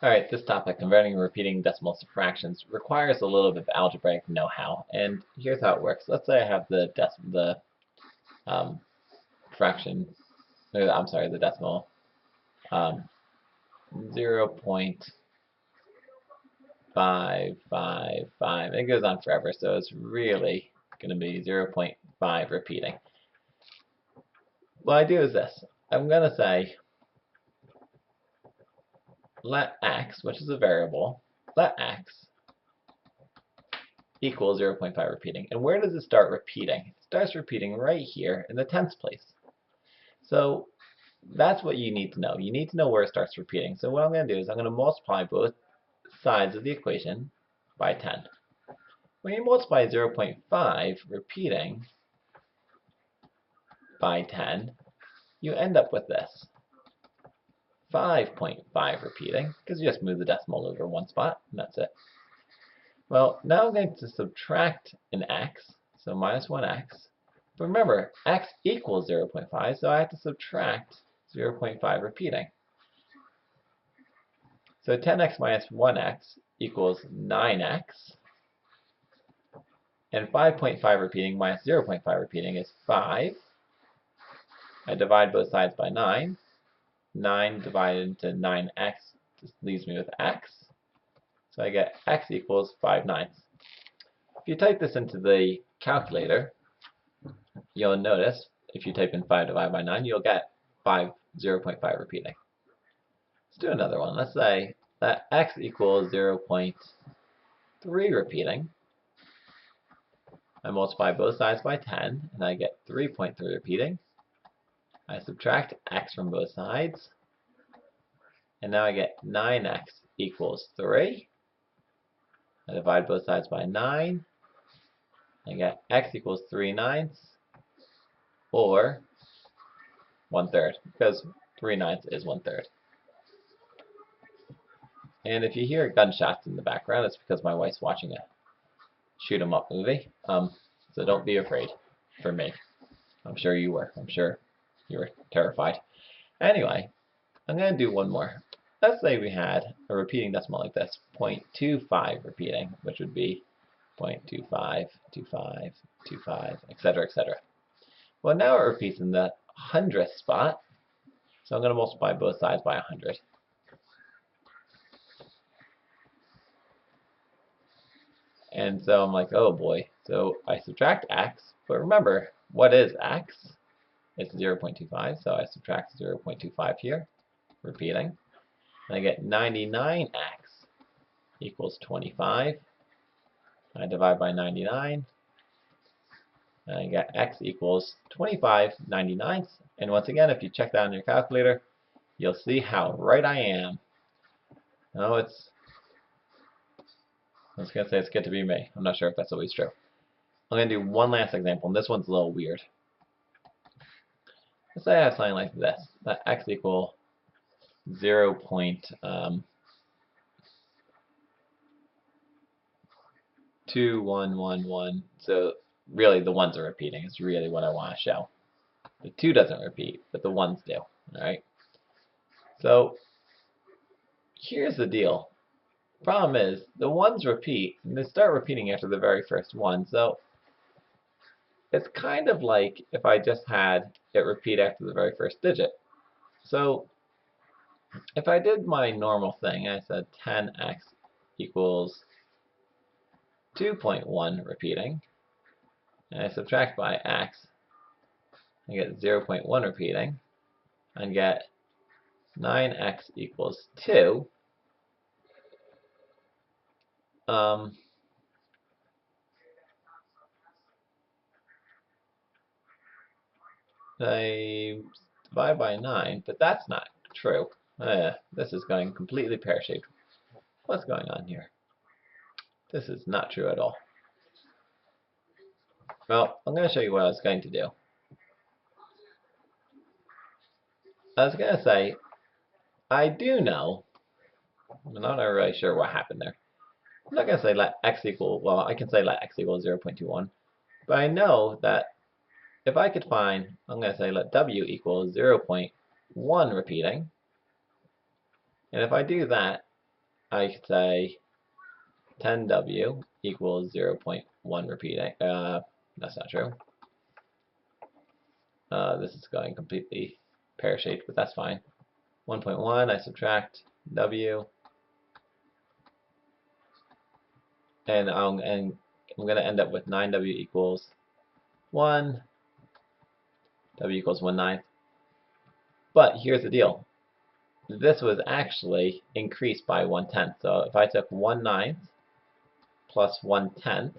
Alright, this topic, converting and repeating decimals to fractions, requires a little bit of algebraic know-how, and here's how it works. Let's say I have the um, fraction, I'm sorry, the decimal um, 0.555. It goes on forever, so it's really going to be 0.5 repeating. What I do is this. I'm going to say let x, which is a variable, let x equals 0.5 repeating. And where does it start repeating? It starts repeating right here in the tens place. So that's what you need to know. You need to know where it starts repeating. So what I'm going to do is I'm going to multiply both sides of the equation by 10. When you multiply 0.5 repeating by 10, you end up with this. 5.5 repeating, because you just move the decimal over one spot, and that's it. Well, now I'm going to subtract an x, so minus 1x. But remember, x equals 0.5, so I have to subtract 0.5 repeating. So 10x minus 1x equals 9x. And 5.5 repeating minus 0.5 repeating is 5. I divide both sides by 9. 9 divided into 9x just leaves me with x. So I get x equals 5/9. If you type this into the calculator, you'll notice if you type in 5 divided by 9, you'll get 0.5 repeating. Let's do another one. Let's say that x equals 0.3 repeating. I multiply both sides by 10, and I get 3.3 repeating. I subtract x from both sides, and now I get 9x equals 3. I divide both sides by 9. I get x equals 3/9, or 1/3, because 3/9 is 1/3. And if you hear gunshots in the background, it's because my wife's watching a shoot 'em up movie. So don't be afraid for me. I'm sure you were. I'm sure you were terrified. Anyway, I'm going to do one more. Let's say we had a repeating decimal like this, 0.25 repeating, which would be 0.25, 25, 25, etc., etc. Well, now it repeats in the hundredth spot, so I'm going to multiply both sides by 100. And so I'm like, oh boy. So I subtract x, but remember, what is x? It's 0.25, so I subtract 0.25 here, repeating. And I get 99x equals 25. I divide by 99, and I get x equals 25/99. And once again, if you check that on your calculator, you'll see how right I am. No, I was going to say it's good to be me. I'm not sure if that's always true. I'm going to do one last example, and this one's a little weird. Let's say I have something like this, that x equal 0.2111. So really the ones are repeating. It's really what I want to show. The 2 doesn't repeat, but the 1s do. Alright? So here's the deal. Problem is, the 1s repeat, and they start repeating after the very first one. So it's kind of like if I just had it repeat after the very first digit. So if I did my normal thing, I said 10x equals 2.1 repeating, and I subtract by x, I get 0.1 repeating, and get 9x equals 2. I divide by 9, but that's not true. This is going completely pear-shaped. What's going on here? This is not true at all. Well, I'm going to show you what I was going to do. I was going to say, I do know, I'm not really sure what happened there. I'm not going to say let x equal, well, I can say let x equal 0.21, but I know that if I could find, I'm going to say let w equal 0.1 repeating, and if I do that, I could say 10W equals 0.1 repeating. That's not true. This is going completely pear-shaped, but that's fine. 1.1, I subtract W, and I'm going to end up with 9W equals 1, W equals 1/9. But here's the deal. This was actually increased by 1/10. So if I took 1/9 plus 1/10,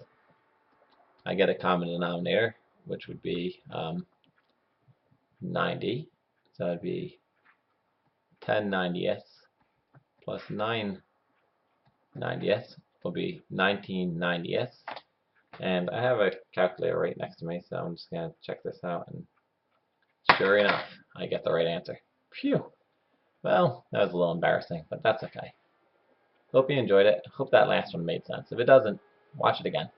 I get a common denominator, which would be 90. So that'd be 10/90ths plus 9/90ths will be 19/90ths. And I have a calculator right next to me, so I'm just going to check this out. And sure enough, I get the right answer. Phew! Well, that was a little embarrassing, but that's okay. Hope you enjoyed it. Hope that last one made sense. If it doesn't, watch it again.